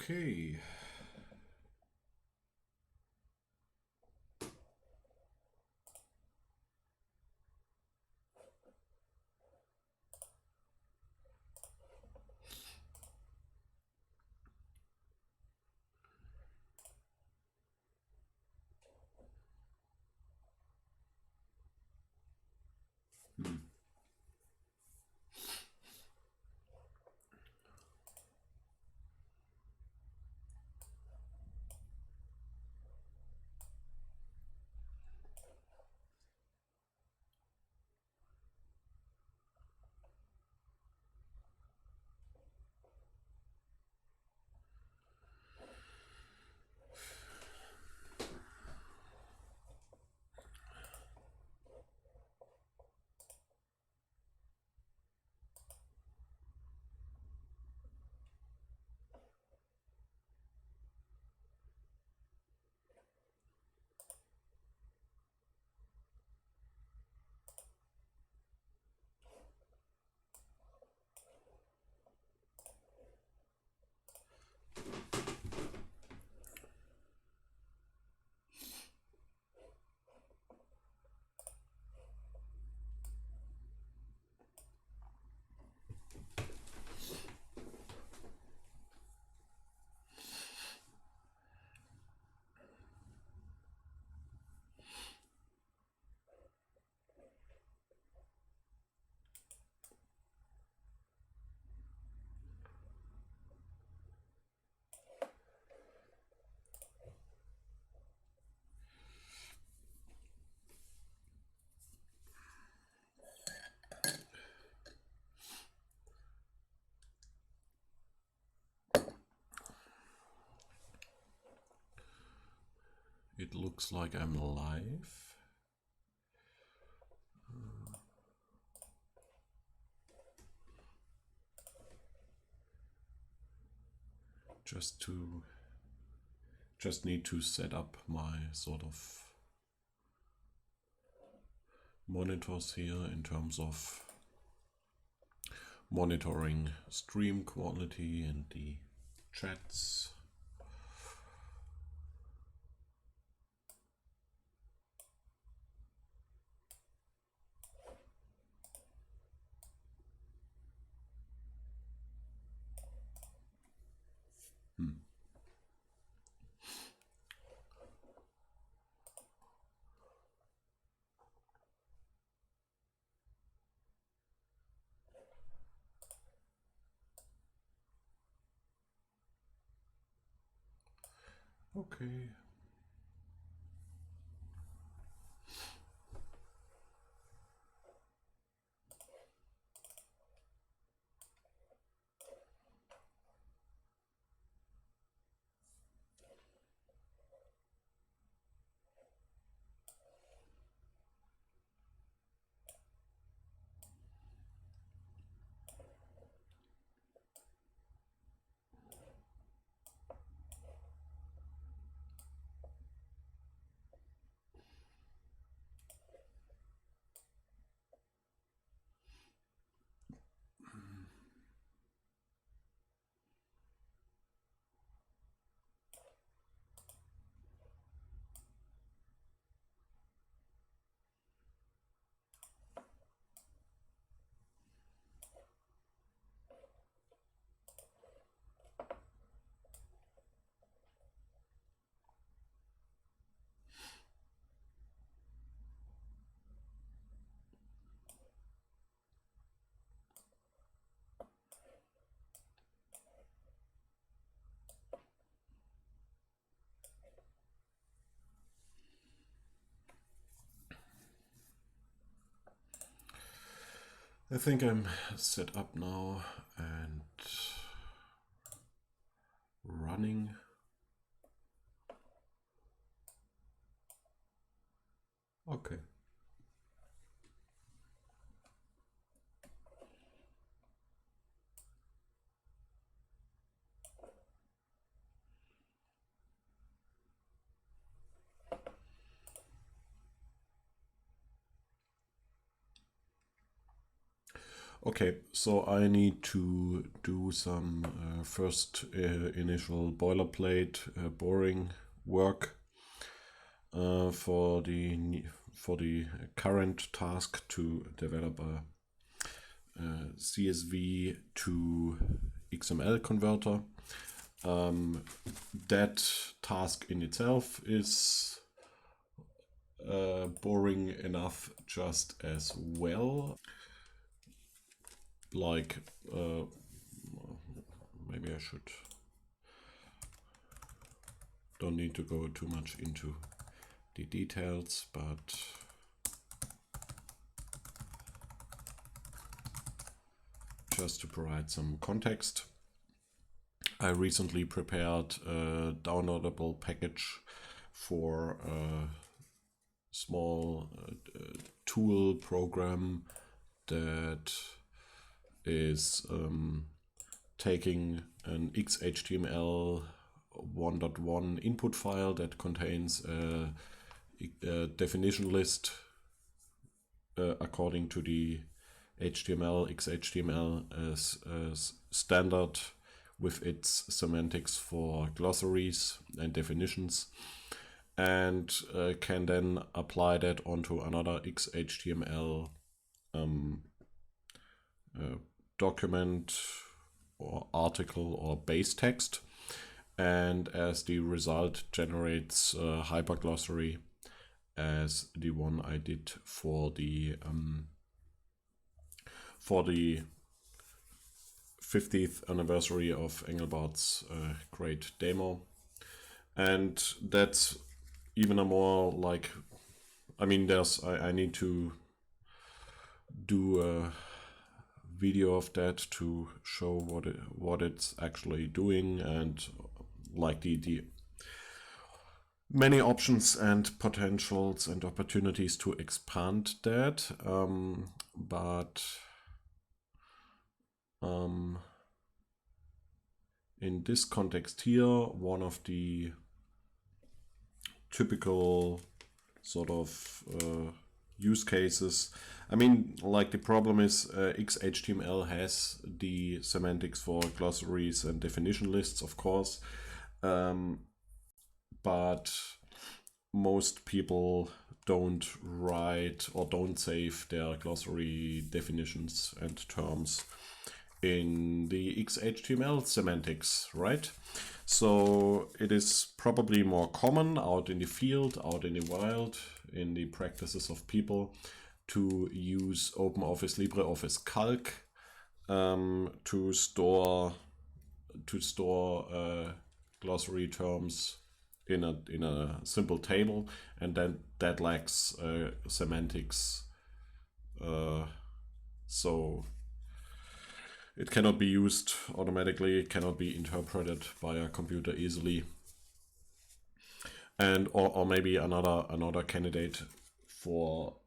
Okay. It looks like I'm live. Just need to set up my sort of monitors here in terms of monitoring stream quality and the chats. Okay. I think I'm set up now and running. Okay. Okay, so I need to do some first initial boilerplate boring work for the current task to develop a CSV to XML converter. That task in itself is boring enough just as well. Like, maybe I should, don't need to go too much into the details, but just to provide some context, I recently prepared a downloadable package for a small tool program that is taking an XHTML 1.1 input file that contains a definition list according to the XHTML as standard with its semantics for glossaries and definitions, and can then apply that onto another XHTML document or article or base text, and as the result generates a hyperglossary as the one I did for the 50th anniversary of Engelbart's great demo. And that's even a more like, I mean, I need to do a video of that to show what it's actually doing, and like the many options and potentials and opportunities to expand that. In this context here, one of the typical sort of use cases, I mean, like the problem is XHTML has the semantics for glossaries and definition lists, of course, but most people don't write or don't save their glossary definitions and terms in the XHTML semantics, right? So it is probably more common out in the field, out in the wild, in the practices of people to use OpenOffice, LibreOffice Calc to store glossary terms in a simple table, and then that lacks semantics, so it cannot be used automatically, it cannot be interpreted by a computer easily. And or maybe another candidate for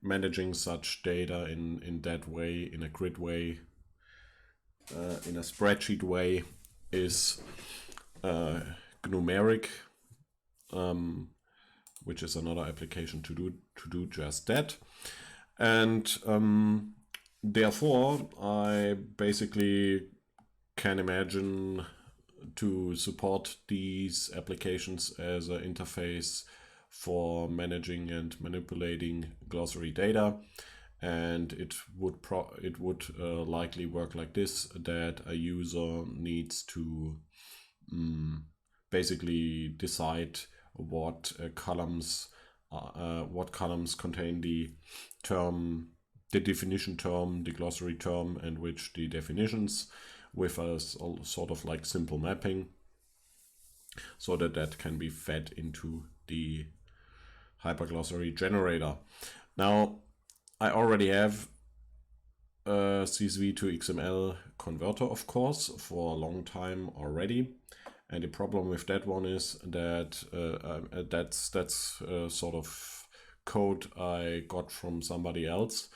managing such data in that way, in a grid way, in a spreadsheet way, is numeric, which is another application to do just that. And therefore, I basically can imagine to support these applications as an interface for managing and manipulating glossary data. And it would likely work like this, that a user needs to basically decide what columns contain the term, the definition term, the glossary term, and which the definitions, with a sort of like simple mapping, so that can be fed into the hyperglossary generator. Now, I already have a CSV to XML converter, of course, for a long time already. And the problem with that one is that that's sort of code I got from somebody else,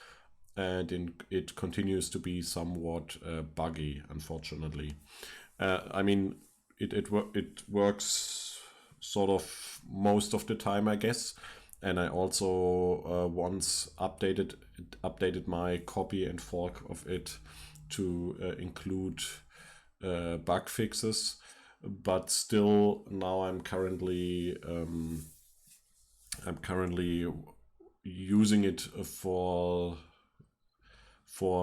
and it continues to be somewhat buggy, unfortunately. I mean, it works sort of most of the time, I guess, And I also once updated my copy and fork of it to include bug fixes, but still now I'm currently using it for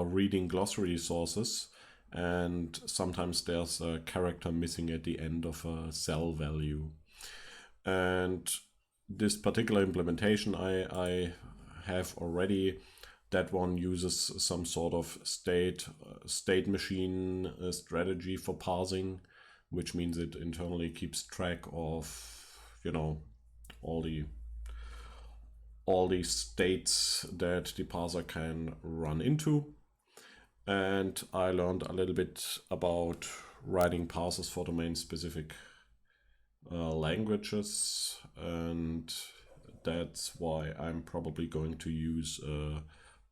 reading glossary sources, and sometimes there's a character missing at the end of a cell value. And this particular implementation I have already, that one uses some sort of state machine strategy for parsing, which means it internally keeps track of, you know, all the states that the parser can run into. And I learned a little bit about writing parsers for domain-specific languages, and that's why I'm probably going to use a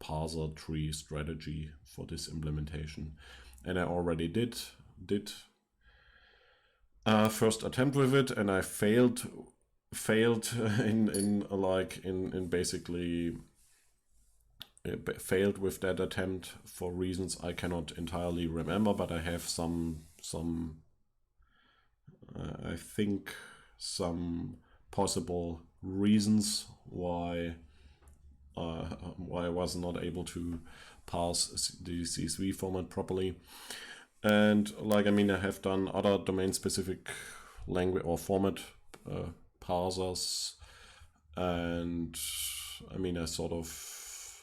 parser tree strategy for this implementation. And I already did first attempt with it, and I failed in basically failed with that attempt for reasons I cannot entirely remember, but I have some I think some possible reasons why I was not able to parse the CSV format properly. And like, I mean, I have done other domain-specific language or format parsers, and I mean, I sort of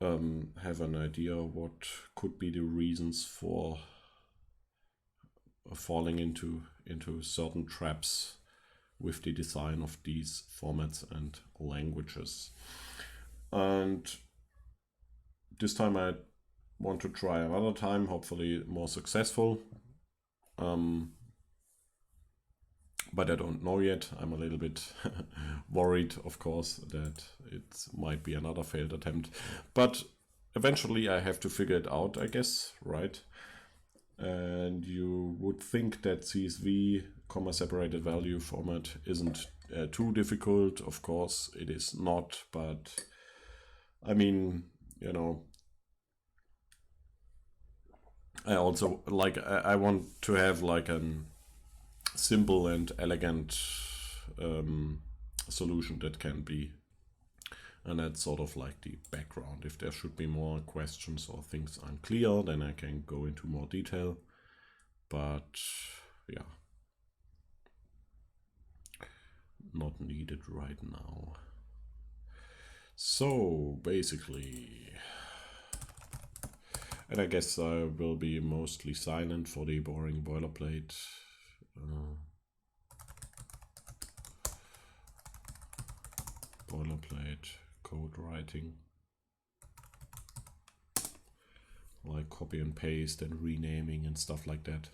have an idea what could be the reasons for falling into certain traps with the design of these formats and languages. And this time I want to try another time, hopefully more successful. But I don't know yet. I'm a little bit worried, of course, that it might be another failed attempt. But eventually I have to figure it out, I guess, right? And you would think that CSV, separated value format isn't too difficult. Of course, it is not, but I mean, you know, I also like, I want to have like a simple and elegant solution that can be, and that's sort of like the background. If there should be more questions or things unclear, then I can go into more detail, but yeah, not needed right now. So basically, and I guess I will be mostly silent for the boring boilerplate. Code writing, like copy and paste and renaming and stuff like that.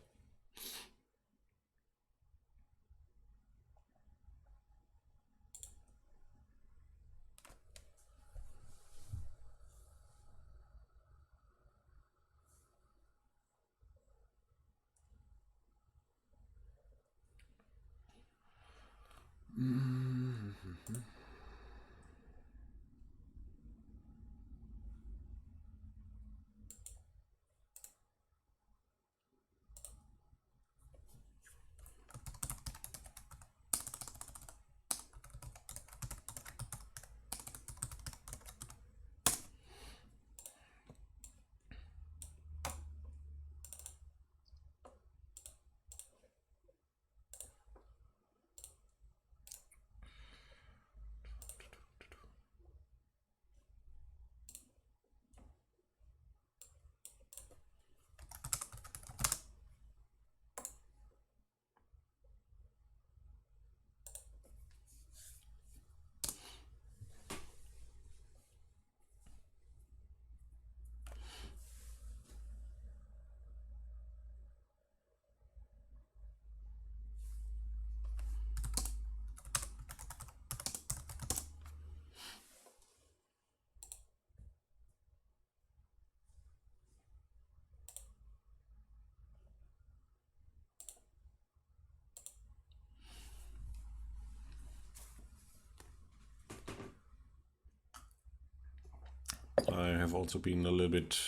I have also been a little bit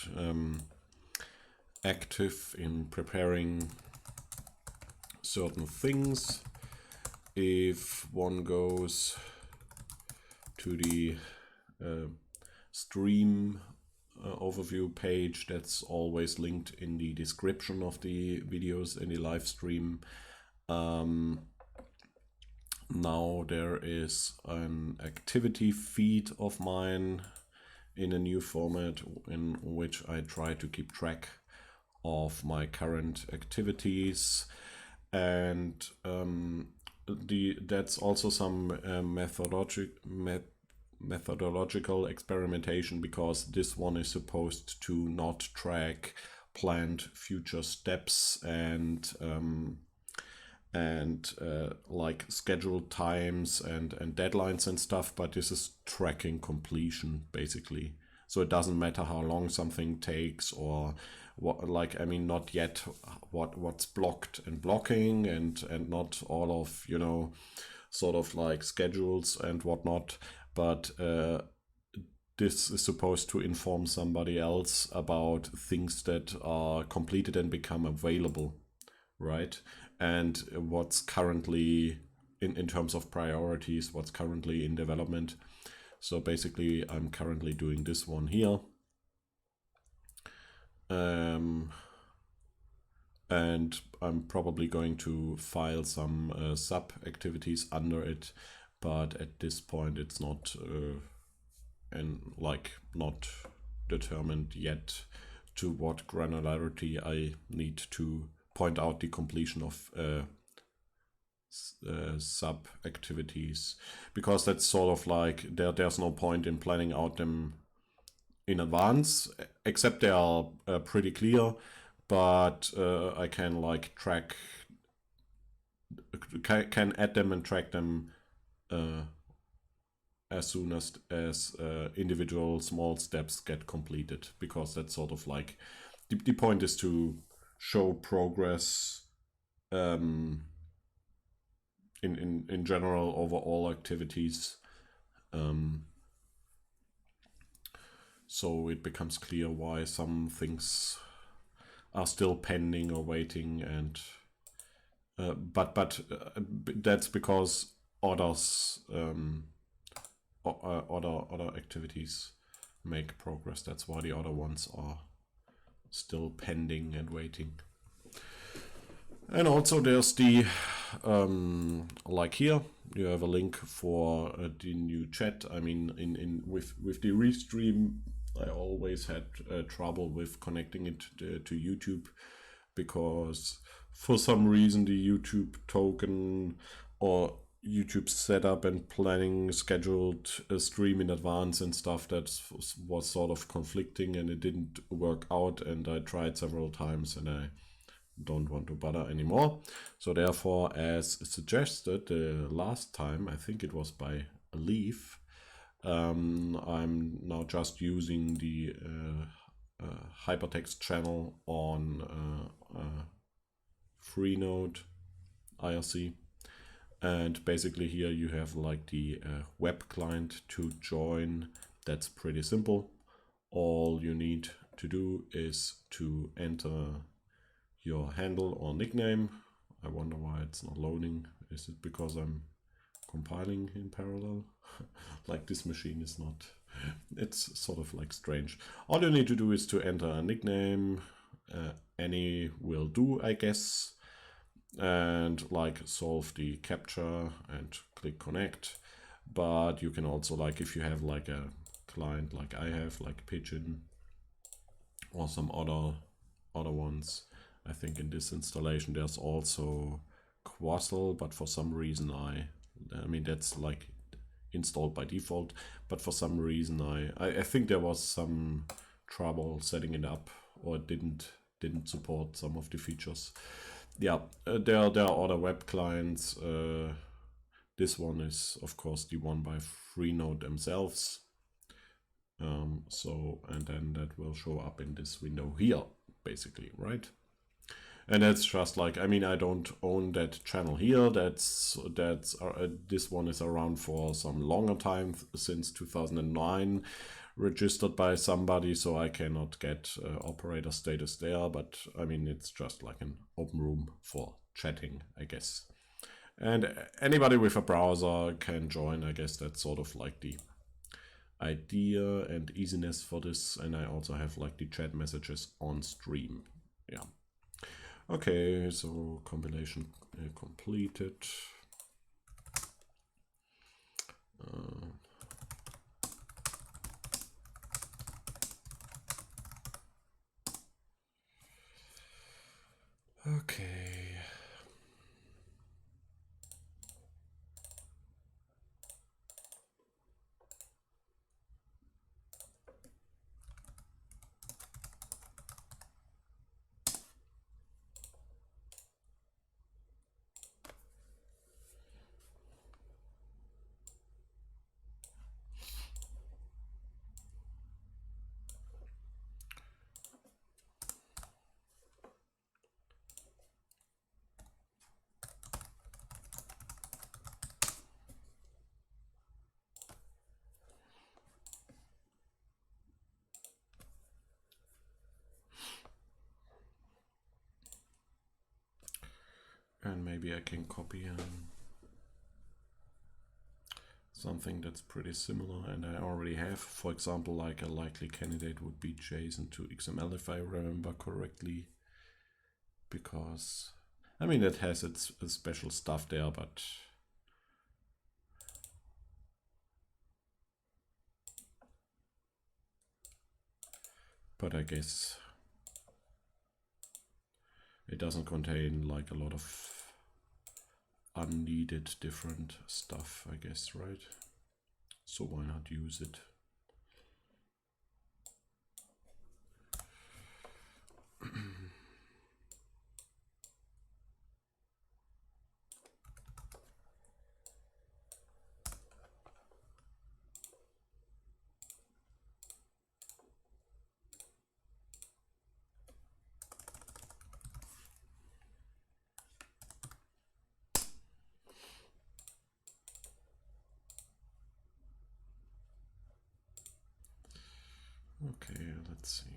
active in preparing certain things. If one goes to the stream overview page, that's always linked in the description of the videos in the live stream. Now there is an activity feed of mine in a new format in which I try to keep track of my current activities, and that's also some methodological experimentation, because this one is supposed to not track planned future steps and like scheduled times and deadlines and stuff, but this is tracking completion basically. So it doesn't matter how long something takes, or what, like, I mean, not yet what's blocked and blocking, and not all of, you know, sort of like schedules and whatnot, but this is supposed to inform somebody else about things that are completed and become available, right? And what's currently in terms of priorities, what's currently in development. So basically I'm currently doing this one here, and I'm probably going to file some sub activities under it, but at this point it's not not determined yet to what granularity I need to point out the completion of sub activities, because that's sort of like there's no point in planning out them in advance, except they are pretty clear, but I can like track, can add them and track them as soon as individual small steps get completed, because that's sort of like the point is to show progress in general over all activities, so it becomes clear why some things are still pending or waiting, and but that's because others other activities make progress. That's why the other ones are still pending and waiting. And also there's the like here you have a link for the new chat. I mean, with the restream I always had trouble with connecting it to YouTube, because for some reason the YouTube token or YouTube setup and planning scheduled a stream in advance and stuff, that was sort of conflicting, and it didn't work out, and I tried several times and I don't want to bother anymore. So therefore, as suggested last time, I think it was by Leaf, I'm now just using the hypertext channel on Freenode IRC. And basically here you have like the web client to join. That's pretty simple. All you need to do is to enter your handle or nickname. I wonder why it's not loading. Is it because I'm compiling in parallel? Like this machine is not, it's sort of like strange. All you need to do is to enter a nickname. Any will do, I guess. And like solve the captcha and click connect. But you can also, like, if you have like a client like I have, like Pigeon or some other ones, I think in this installation there's also Quassel, but for some reason I mean that's like installed by default, but for some reason I think there was some trouble setting it up, or it didn't support some of the features. Yeah, there are other web clients. This one is of course the one by Freenode themselves. So, and then that will show up in this window here, basically, right? And that's just like, I mean, I don't own that channel here. That's this one is around for some longer time, since 2009. registered by somebody, so I cannot get operator status there, but I mean, it's just like an open room for chatting, I guess. And anybody with a browser can join. I guess that's sort of like the idea and easiness for this. And I also have like the chat messages on stream. Yeah. Okay, so compilation completed. Okay. And maybe I can copy something that's pretty similar, and I already have. For example, like a likely candidate would be JSON to XML if I remember correctly, because I mean it has its special stuff there, but I guess it doesn't contain like a lot of unneeded different stuff, I guess, right? So why not use it? Okay, let's see.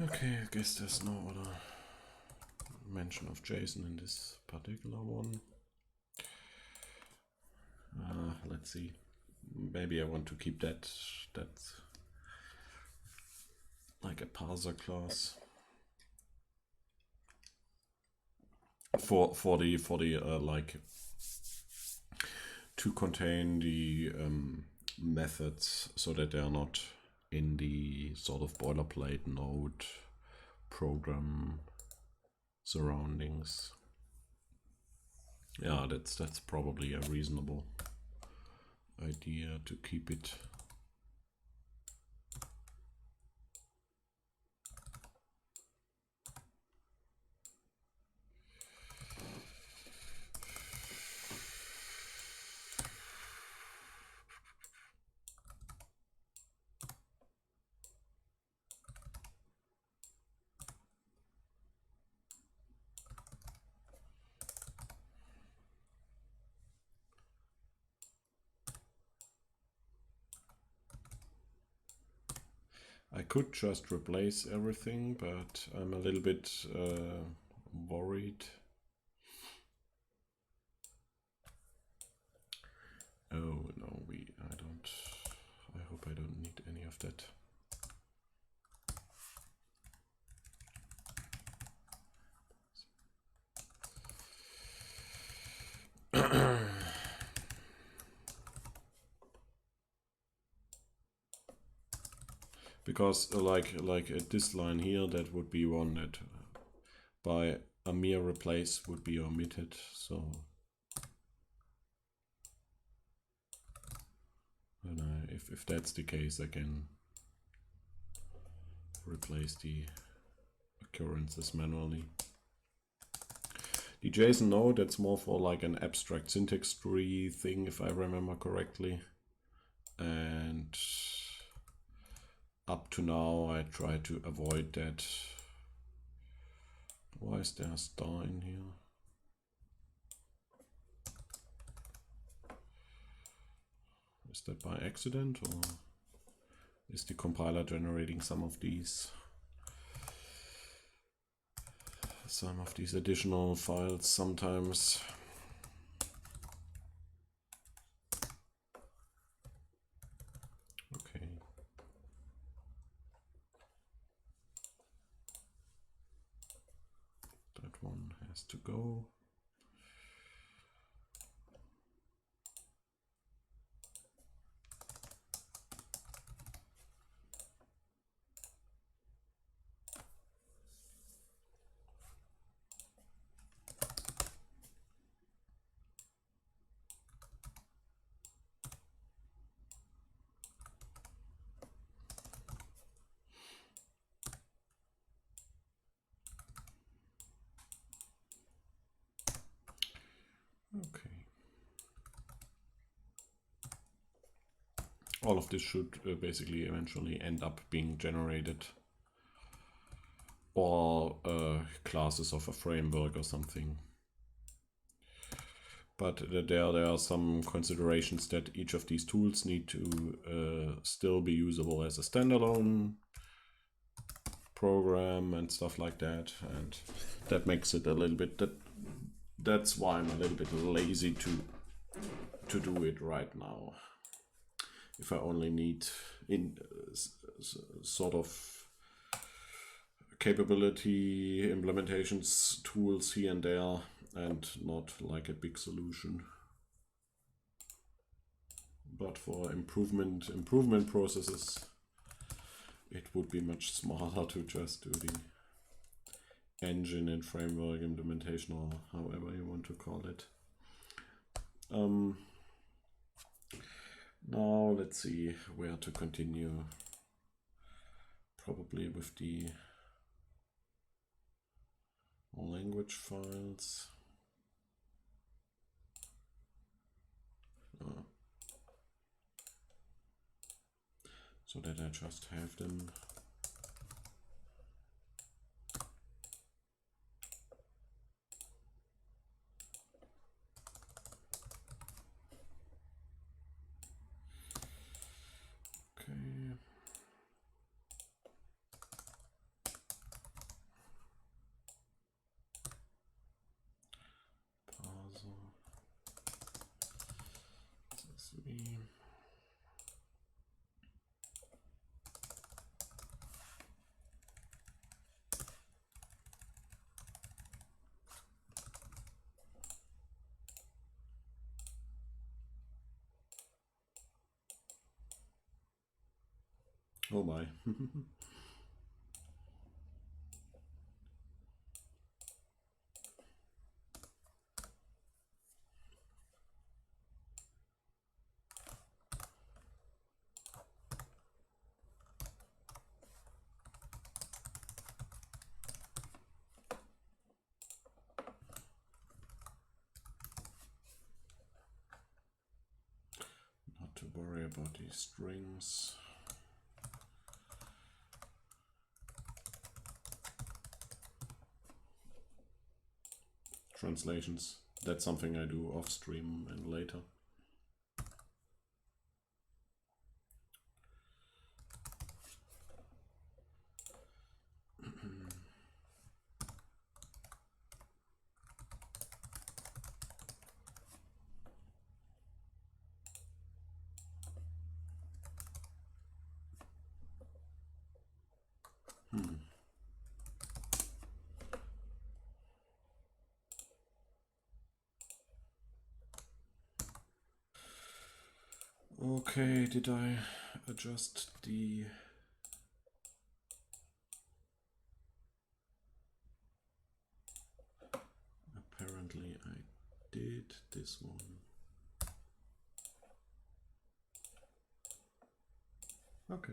Okay, I guess there's no other mention of JSON in this particular one. Let's see. Maybe I want to keep that like a parser class for the like to contain the methods so that they are not in the sort of boilerplate node program surroundings. Yeah, that's probably a reasonable idea to keep it. I could just replace everything, but I'm a little bit worried. Oh no, I hope I don't need any of that. because like at this line here, that would be one that by a mere replace would be omitted. So and if that's the case, I can replace the occurrences manually. The JSON node, that's more for like an abstract syntax tree thing, if I remember correctly. And up to now, I try to avoid that. Why is there a star in here? Is that by accident, or is the compiler generating some of these additional files sometimes? Okay. That one has to go. Okay. All of this should basically eventually end up being generated, or classes of a framework or something. But there are some considerations that each of these tools need to still be usable as a standalone program and stuff like that, and that makes it a little bit that's why I'm a little bit lazy to do it right now. If I only need sort of capability implementations tools here and there, and not like a big solution. But for improvement processes, it would be much smarter to just do the engine and framework implementation, or however you want to call it. Now let's see where to continue. Probably with the language files. So that I just have them. Okay. Parser. CSV. Oh my. Not to worry about these strings. Translations, that's something I do off stream and later. Okay, did I adjust the this one. Okay.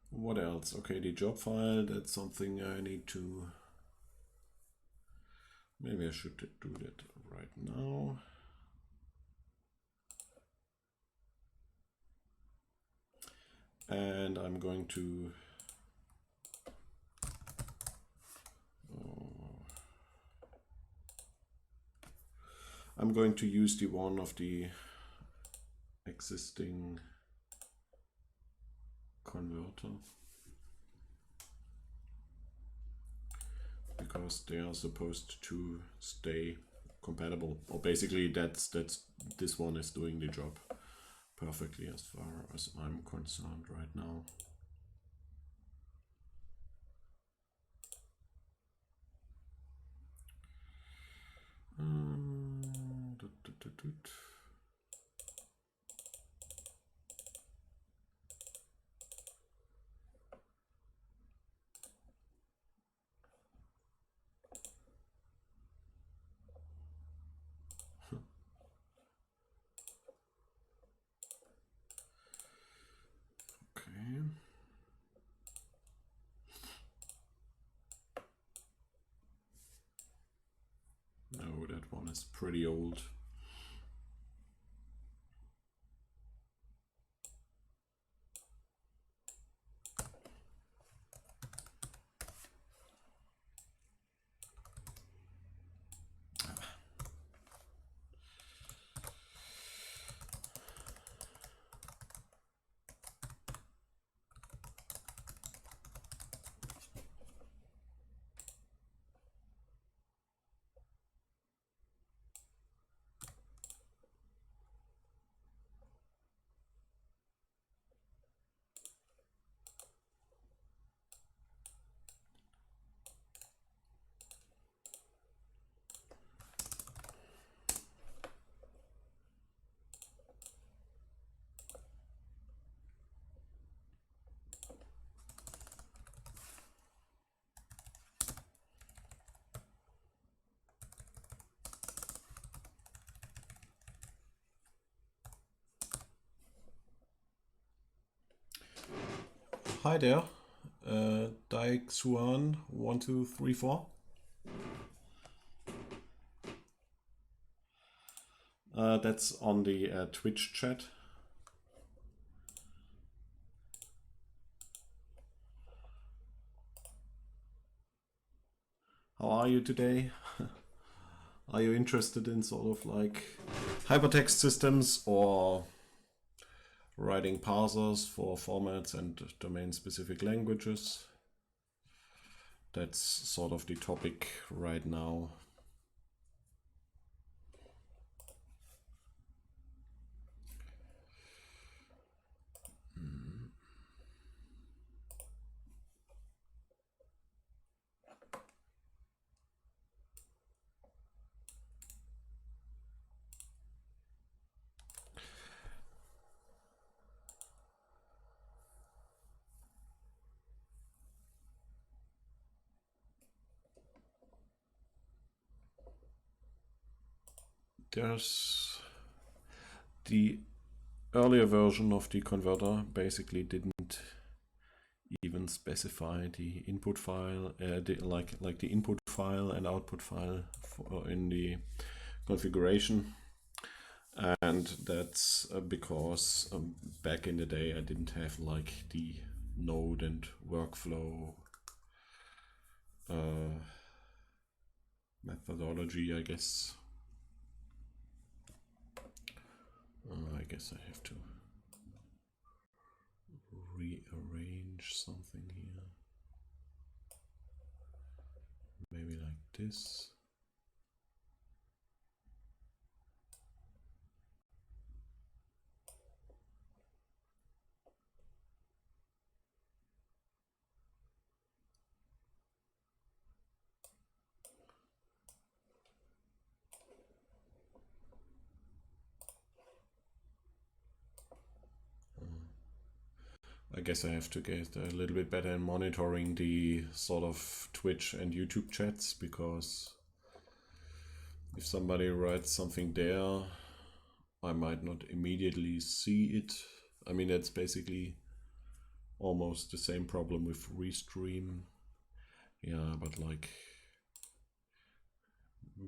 What else? Okay, the job file, that's something I need to... Maybe I should do that right now. And I'm going to... I'm going to use the one of the existing converter, because they are supposed to stay compatible, or basically that's this one is doing the job perfectly as far as I'm concerned right now. Okay. No, that one is pretty old. Hi there, Daixuan1234. That's on the Twitch chat. How are you today? Are you interested in sort of like hypertext systems or writing parsers for formats and domain-specific languages? That's sort of the topic right now. There's the earlier version of the converter basically didn't even specify the input file, like the input file and output file in the configuration, and that's because back in the day I didn't have like the node and workflow methodology, I guess. I guess I have to rearrange something here. Maybe like this. I guess I have to get a little bit better in monitoring the sort of Twitch and YouTube chats, because if somebody writes something there, I might not immediately see it. I mean, it's basically almost the same problem with restream. Yeah,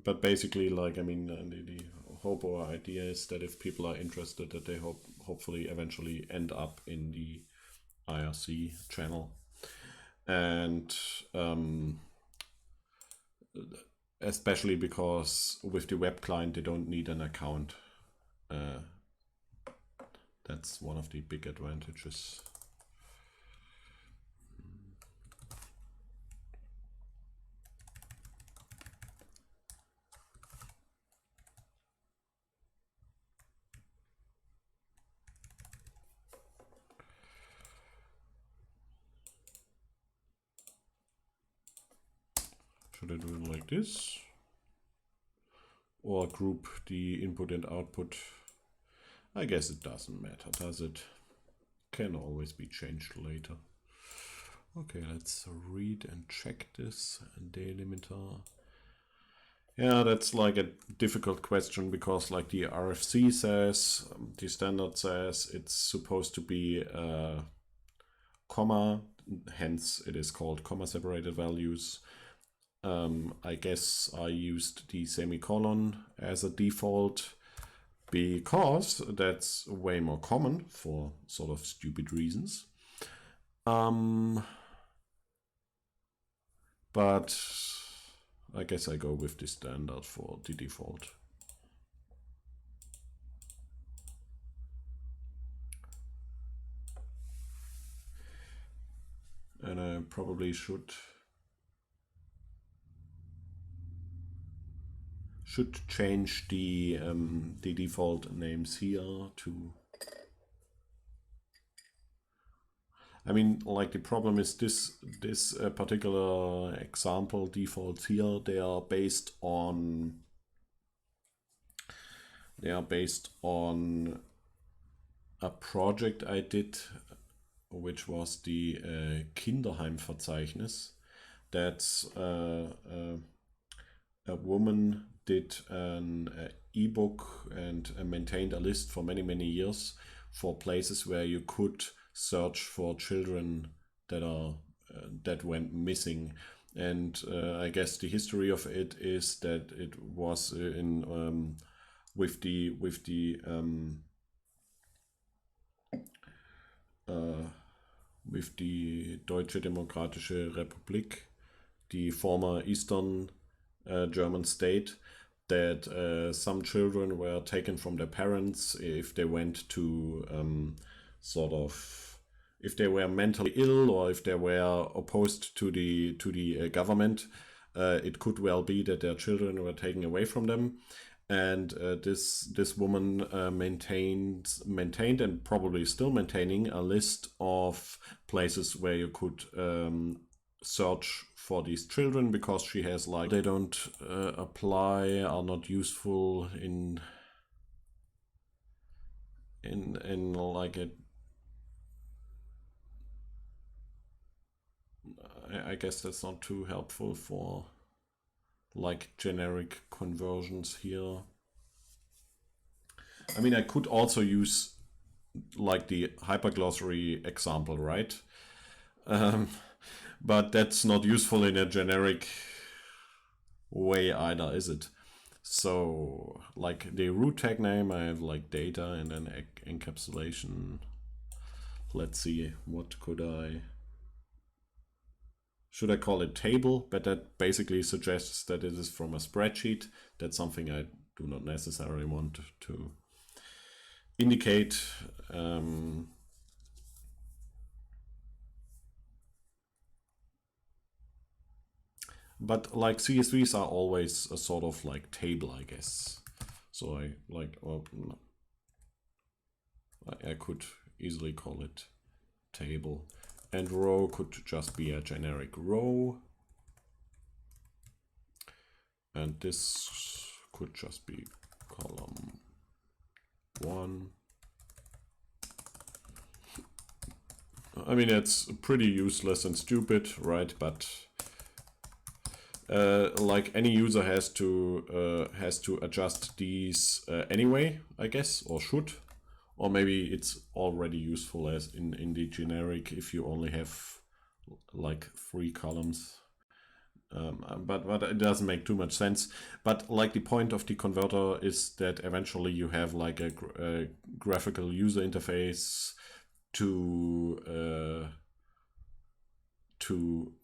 but basically, like, I mean, the hope or idea is that if people are interested, that they hopefully eventually end up in the IRC channel. And especially because with the web client, they don't need an account. That's one of the big advantages. Should I do it like this? Or group the input and output? I guess it doesn't matter, does it? Can always be changed later. Okay, let's read and check this delimiter. Yeah, that's like a difficult question because like the RFC says, the standard says it's supposed to be a comma, hence it is called comma separated values. I guess I used the semicolon as a default because that's way more common for sort of stupid reasons. But I guess I go with the standard for the default. And I probably should change the default names here to. I mean, like the problem is this particular example defaults here, they are based on a project I did, which was the Kinderheimverzeichnis. That's a woman did an ebook and maintained a list for many years for places where you could search for children that went missing. And I guess the history of it is that it was in with the Deutsche Demokratische Republik, the former Eastern German state, that some children were taken from their parents if they went to if they were mentally ill or if they were opposed to the government. It could well be that their children were taken away from them. And this woman maintained and probably still maintaining a list of places where you could search for these children, because she has like they don't apply, are not useful in like it. I guess that's not too helpful for like generic conversions here. I mean, I could also use like the hyperglossary example, right? But that's not useful in a generic way either, is it? So like the root tag name, I have like data and then encapsulation. Let's see, what could should I call it table? But that basically suggests that it is from a spreadsheet. That's something I do not necessarily want to indicate. But like CSVs are always a sort of like table, I guess. So I like, or I could easily call it table. And row could just be a generic row. And this could just be column 1. I mean, it's pretty useless and stupid, right? But like any user has to adjust these anyway, I guess, or should, or maybe it's already useful as in the generic if you only have like 3 columns. But it doesn't make too much sense. But like the point of the converter is that eventually you have like a graphical user interface to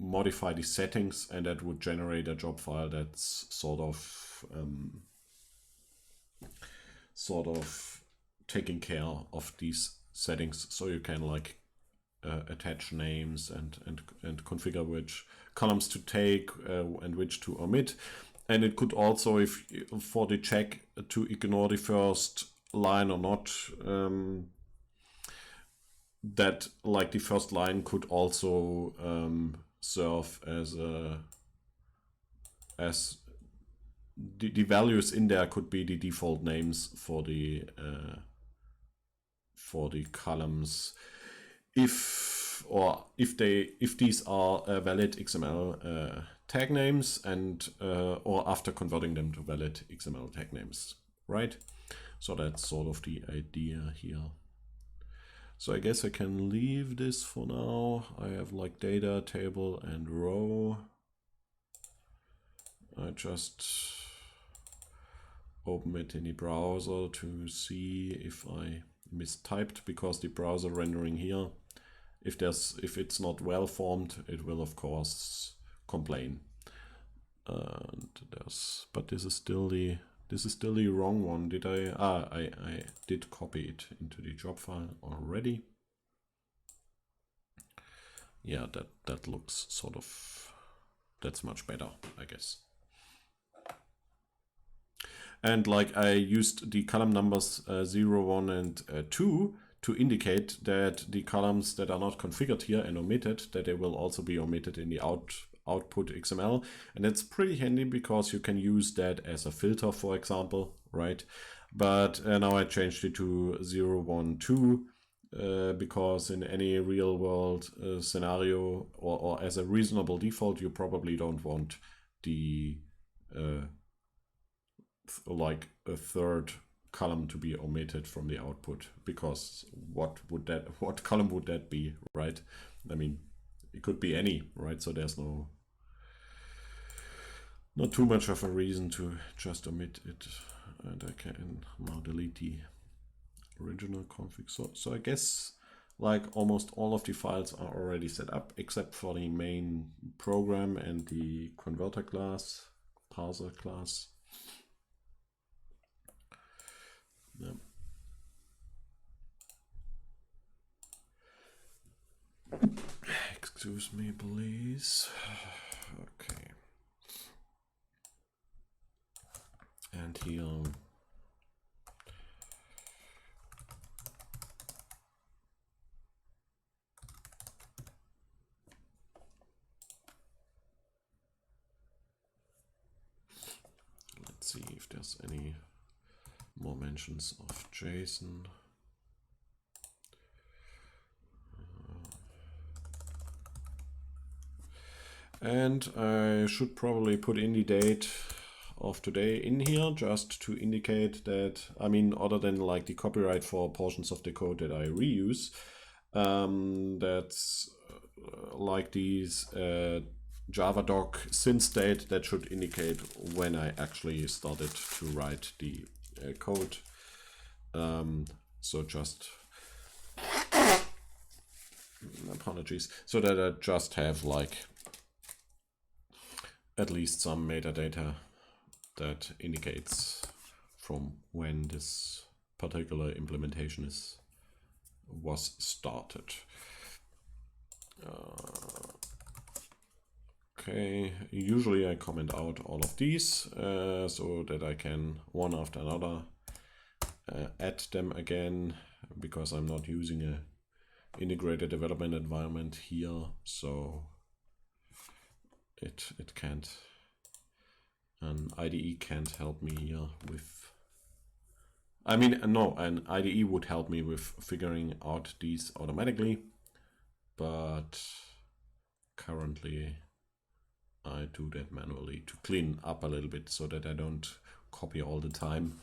modify the settings, and that would generate a job file that's sort of taking care of these settings, so you can like attach names and configure which columns to take and which to omit. And it could also, if for the check to ignore the first line or not, that like the first line could also serve as the values in there could be the default names for the columns if these are valid XML tag names and or after converting them to valid XML tag names, right? So that's sort of the idea here. So I guess I can leave this for now. I have like data, table, and row. I just open it in the browser to see if I mistyped, because the browser rendering here, if it's not well formed, it will of course complain. But this is still the wrong one. Did I did copy it into the job file already. Yeah, that looks sort of, that's much better, I guess. And like I used the column numbers 0, 1, and 2 to indicate that the columns that are not configured here and omitted, that they will also be omitted in the output XML. And that's pretty handy because you can use that as a filter, for example, right? But now I changed it to 0, 1, 2 because in any real world scenario or as a reasonable default, you probably don't want the like a third column to be omitted from the output, because what column would that be, right? I mean, it could be any, right? So there's not too much of a reason to just omit it. And I can now delete the original config. So I guess like almost all of the files are already set up except for the main program and the converter class, parser class. Yeah. Excuse me, please. Okay. And here, let's see if there's any more mentions of JSON. And I should probably put in the date of today in here just to indicate that, I mean, other than like the copyright for portions of the code that I reuse, that's like these Java doc since date that should indicate when I actually started to write the code. So just apologies, so that I just have like at least some metadata that indicates from when this particular implementation was started. Okay, usually I comment out all of these so that I can one after another add them again, because I'm not using a integrated development environment here, so it can't, an IDE can't help me here with, I mean, no, an IDE would help me with figuring out these automatically, but currently I do that manually to clean up a little bit so that I don't copy all the time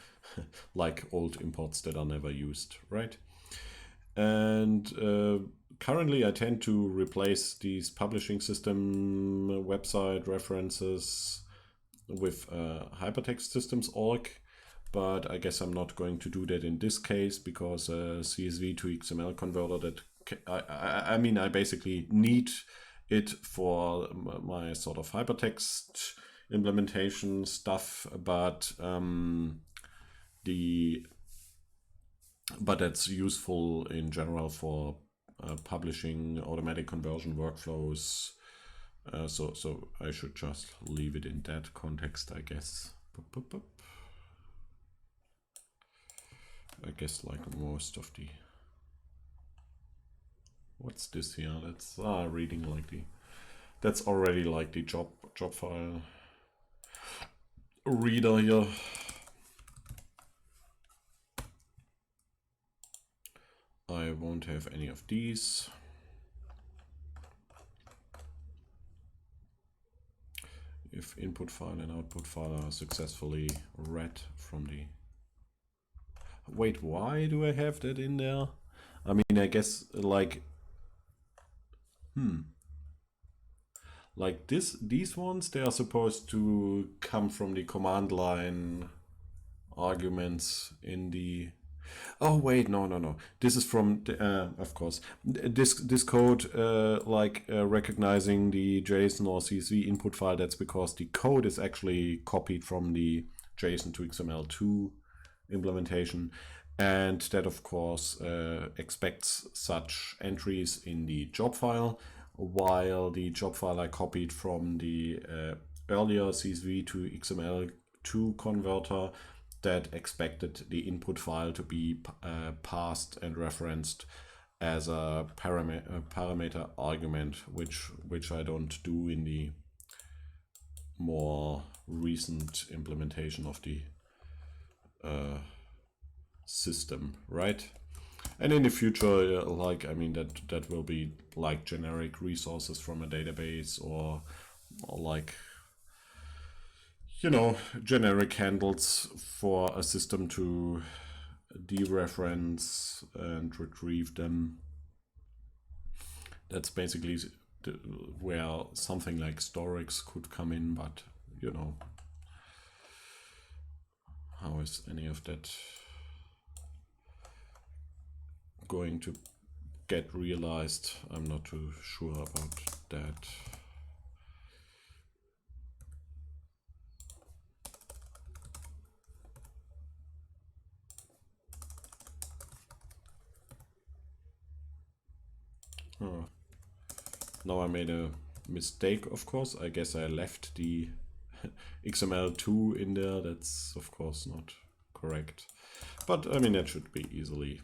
like old imports that are never used, right? And currently I tend to replace these publishing system website references with hypertext systems org, but I guess I'm not going to do that in this case because CSV to XML converter that I mean I basically need it for my sort of hypertext implementation stuff, but that's useful in general for publishing automatic conversion workflows. So I should just leave it in that context, I guess. I guess like most of the... What's this here? That's reading like the... That's already like the job file reader here. I won't have any of these. If input file and output file are successfully read from the... Wait, why do I have that in there? I mean, I guess like... Like these ones, they are supposed to come from the command line arguments in the... Oh wait, no. This is from the, of course, this code recognizing the JSON or CSV input file. That's because the code is actually copied from the JSON to XML2 implementation, and that of course expects such entries in the job file, while the job file I copied from the earlier CSV to XML2 converter that expected the input file to be passed and referenced as a parameter argument, which I don't do in the more recent implementation of the system, right? And in the future, like, I mean, that will be like generic resources from a database or like, you know, generic handles for a system to dereference and retrieve them. That's basically where something like Storix could come in, but you know, how is any of that going to get realized? I'm not too sure about that. Oh. Now I made a mistake, of course. I guess I left the XML2 in there. That's of course not correct. But I mean, that should be easily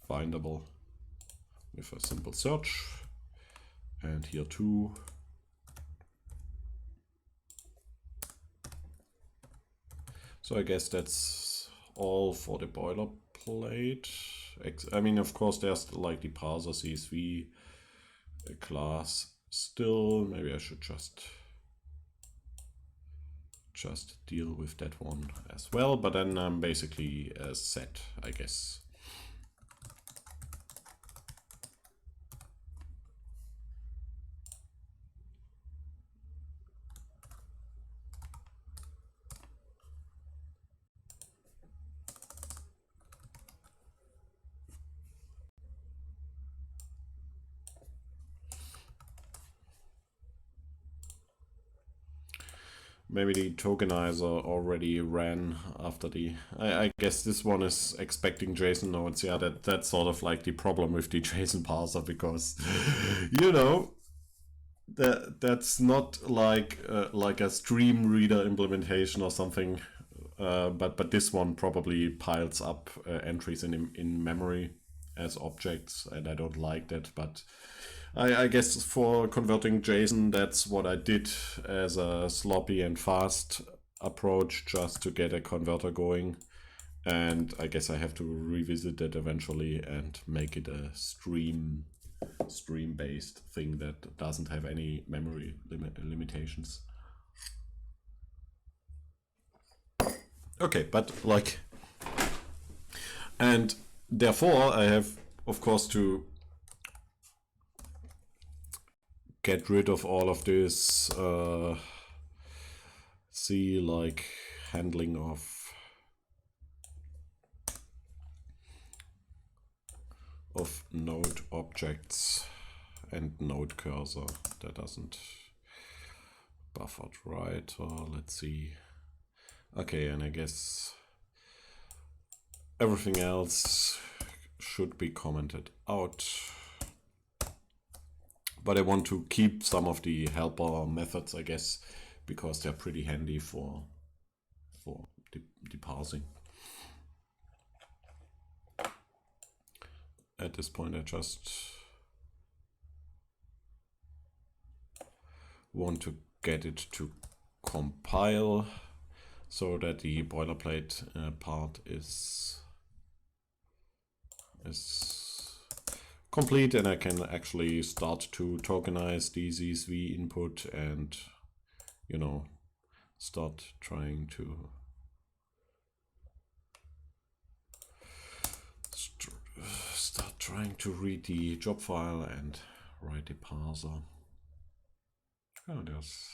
findable with a simple search. And here too. So I guess that's all for the boilerplate. I mean, of course, there's like the parser CSV class still. Maybe I should just deal with that one as well. But then I'm basically set, I guess. Maybe the tokenizer already ran after the... I guess this one is expecting JSON nodes. Yeah, that's sort of like the problem with the JSON parser, because, you know, that's not like a stream reader implementation or something. But this one probably piles up entries in memory as objects, and I don't like that. But I guess for converting JSON, that's what I did as a sloppy and fast approach, just to get a converter going. And I guess I have to revisit that eventually and make it a stream stream-based thing that doesn't have any memory limitations. Okay, but like, and therefore I have, of course, to get rid of all of this, like handling of node objects and node cursor. That doesn't buffered right. Let's see. Okay, and I guess everything else should be commented out. But I want to keep some of the helper methods, I guess, because they're pretty handy for the parsing. At this point, I just want to get it to compile so that the boilerplate part is complete, and I can actually start to tokenize the CSV input and, you know, start trying to read the job file and write the parser. Oh, there's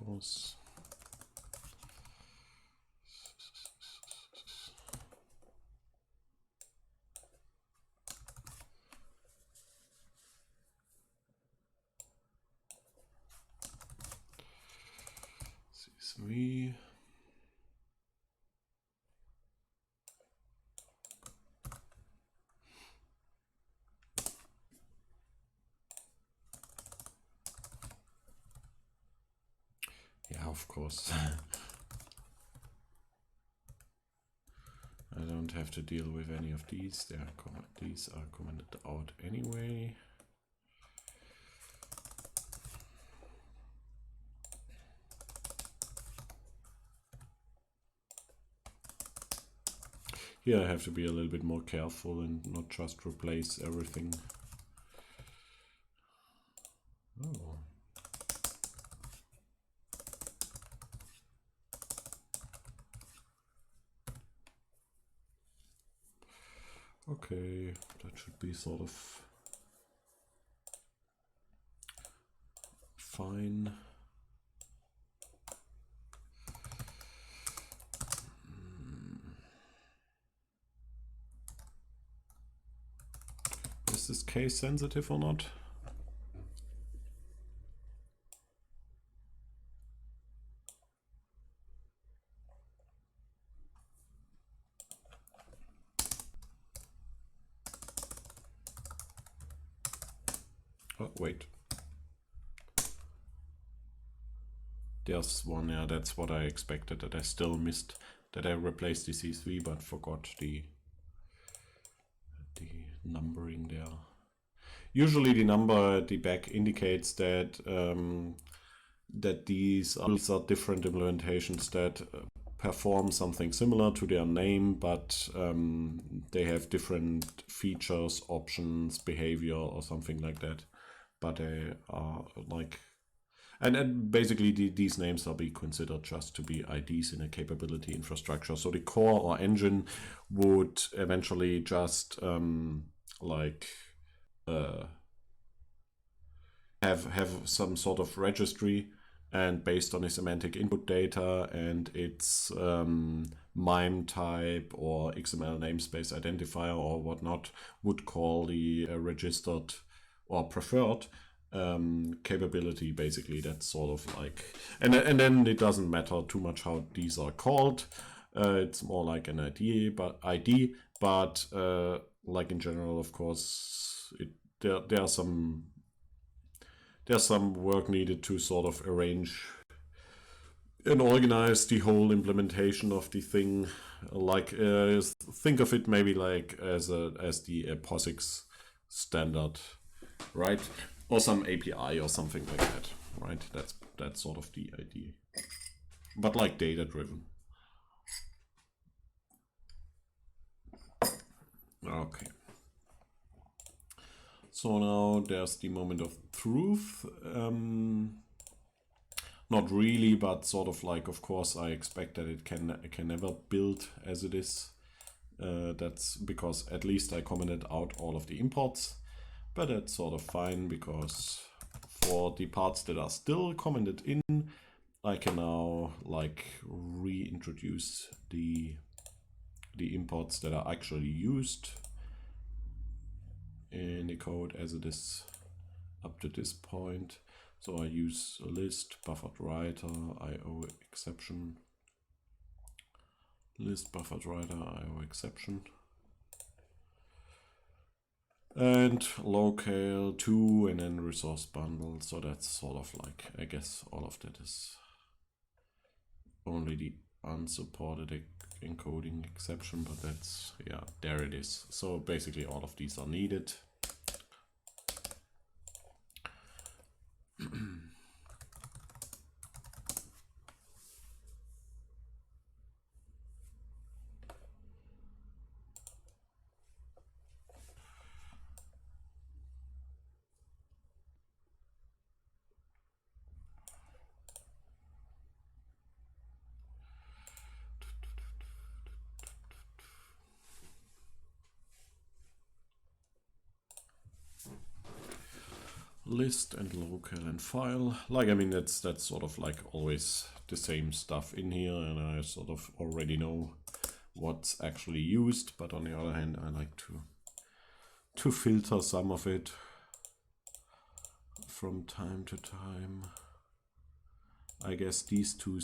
of course. CSV. Yeah, of course. I don't have to deal with any of these. These are commented out anyway. Here I have to be a little bit more careful and not just replace everything. Oh. Okay, that should be sort of fine. Is this case sensitive or not? Oh, wait. There's one, yeah, that's what I expected, that I still missed, that I replaced the CSV but forgot the numbering there. Usually the number at the back indicates that that these are different implementations that perform something similar to their name, but they have different features, options, behavior, or something like that. But they are like, and basically these names are be considered just to be IDs in a capability infrastructure. So the core or engine would eventually just have some sort of registry, and based on the semantic input data and its MIME type or XML namespace identifier or whatnot, would call the registered or preferred capability. Basically, that's sort of like, and then it doesn't matter too much how these are called. It's more like an ID, but like in general, of course, there's some work needed to sort of arrange and organize the whole implementation of the thing. Like think of it maybe like as the POSIX standard, right? Or some API or something like that, right? That's sort of the idea, but like data driven. Okay. So now there's the moment of truth. Not really, but sort of like, of course, I expect that it can never build as it is. That's because at least I commented out all of the imports, but that's sort of fine because for the parts that are still commented in, I can now like reintroduce the imports that are actually used in the code as it is up to this point. So I use a list, buffered writer, IO exception, list, buffered writer, IO exception, and locale 2 and then resource bundle. So that's sort of like, I guess all of that is only the unsupported encoding exception, but that's, yeah, there it is. So basically all of these are needed. List and local and file. Like, I mean, that's sort of like always the same stuff in here, and I sort of already know what's actually used, but on the other hand, I like to filter some of it from time to time. I guess these two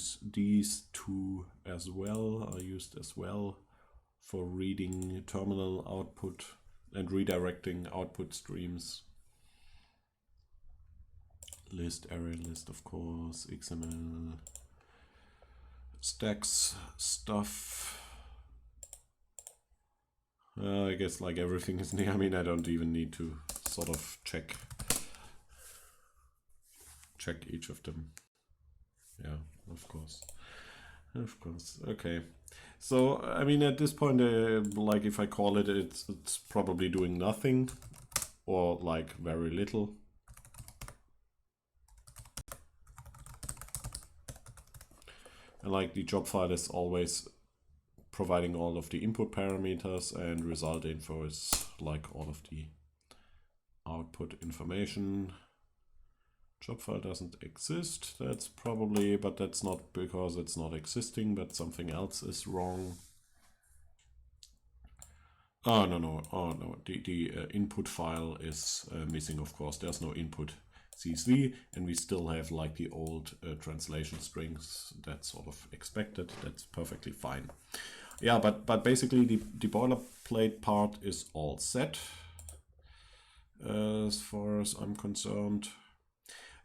as well are used as well for reading terminal output and redirecting output streams. List, array list, of course, XML, stacks stuff. I guess like everything is near. I mean, I don't even need to sort of check each of them. Yeah, of course. Okay. So I mean, at this point, like if I call it, it's probably doing nothing or like very little. And like the job file is always providing all of the input parameters, and result info is like all of the output information. Job file doesn't exist. That's probably, but that's not because it's not existing, but something else is wrong. Oh no! Oh no! The input file is missing. Of course, there's no input CSV, and we still have like the old translation strings. That's sort of expected. That's perfectly fine. Yeah, but basically the boilerplate part is all set as far as I'm concerned.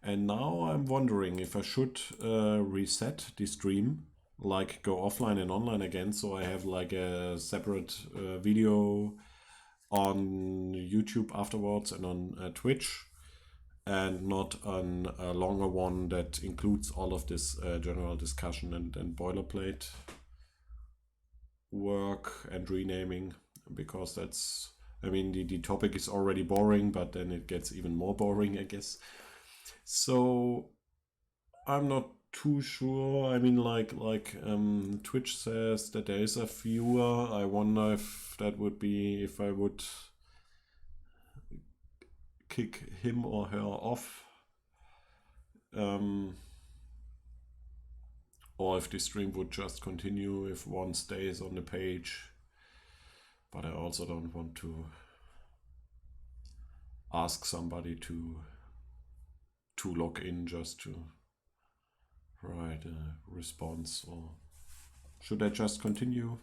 And now I'm wondering if I should reset the stream, like go offline and online again, so I have like a separate video on YouTube afterwards and on Twitch, and not on a longer one that includes all of this general discussion and boilerplate work and renaming, because that's, I mean, the topic is already boring, but then it gets even more boring, I guess. So I'm not too sure. I mean, like Twitch says that there is a viewer. I wonder if that would be if I would kick him or her off, or if the stream would just continue if one stays on the page. But I also don't want to ask somebody to log in just to write a response. Or should I just continue?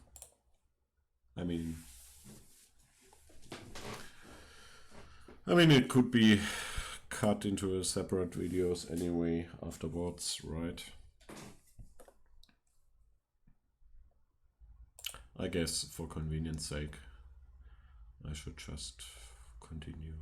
I mean, it could be cut into a separate videos anyway afterwards, right? I guess for convenience sake, I should just continue.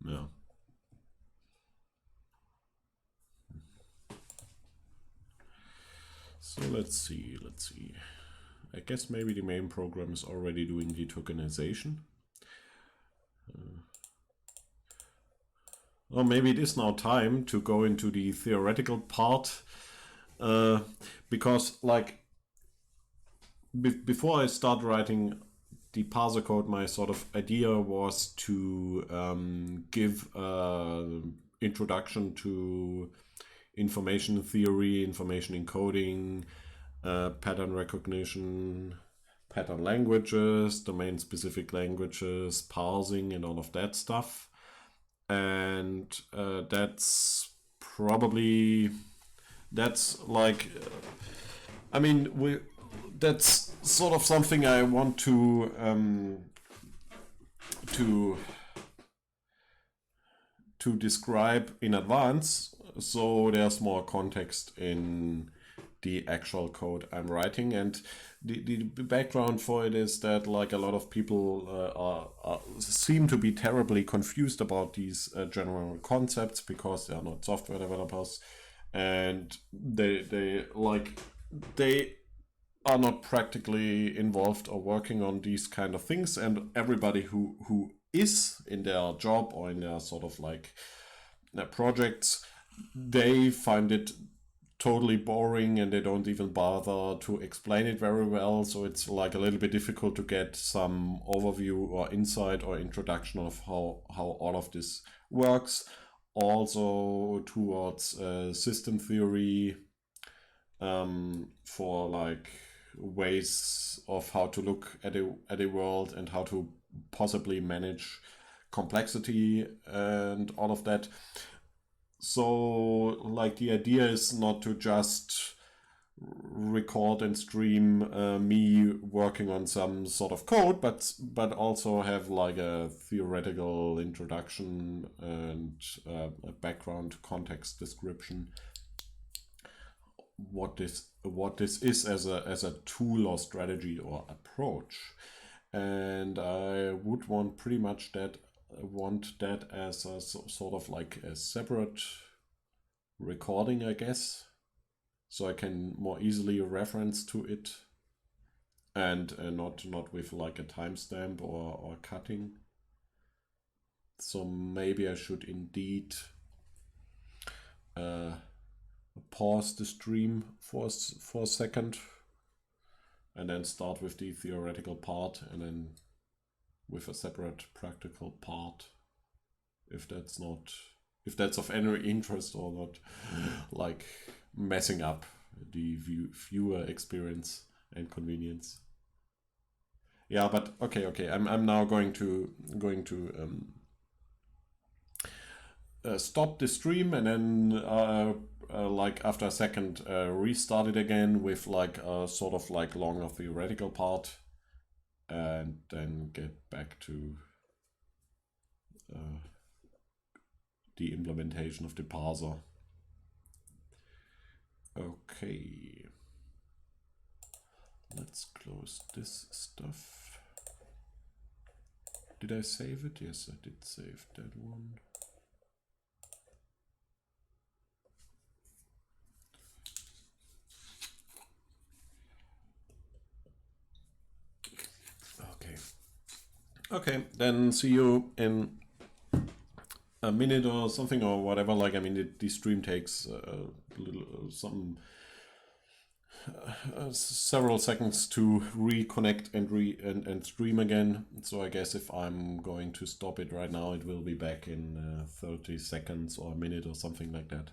Yeah. So let's see. I guess maybe the main program is already doing the tokenization. Or maybe it is now time to go into the theoretical part, because like before I start writing the parser code, my sort of idea was to give introduction to information theory, information encoding, pattern recognition, pattern languages, domain-specific languages, parsing, and all of that stuff. And that's like, I mean, that's sort of something I want to describe in advance, so there's more context in the actual code I'm writing. And the background for it is that like a lot of people seem to be terribly confused about these general concepts because they are not software developers, and they are not practically involved or working on these kind of things. And everybody who is in their job or in their sort of like their projects, they find it totally boring and they don't even bother to explain it very well. So it's like a little bit difficult to get some overview or insight or introduction of how all of this works. Also towards system theory, for like ways of how to look at a world and how to possibly manage complexity and all of that. So like the idea is not to just record and stream me working on some sort of code, but also have like a theoretical introduction and a background context description what this is as a tool or strategy or approach. And I would want pretty much that as a sort of like a separate recording, I guess, so I can more easily reference to it, and not with like a timestamp or cutting. So maybe I should indeed pause the stream for a second and then start with the theoretical part and then with a separate practical part, if that's of any interest or not like messing up the viewer experience and convenience. Yeah, but okay. I'm now going to stop the stream and then like after a second restart it again with like a sort of like longer theoretical part, and then get back to the implementation of the parser. Okay, let's close this stuff. Did I save it? Yes, I did save that one. Okay, then see you in a minute or something or whatever. Like, I mean, the stream takes several seconds to reconnect and stream again. So I guess if I'm going to stop it right now, it will be back in 30 seconds or a minute or something like that.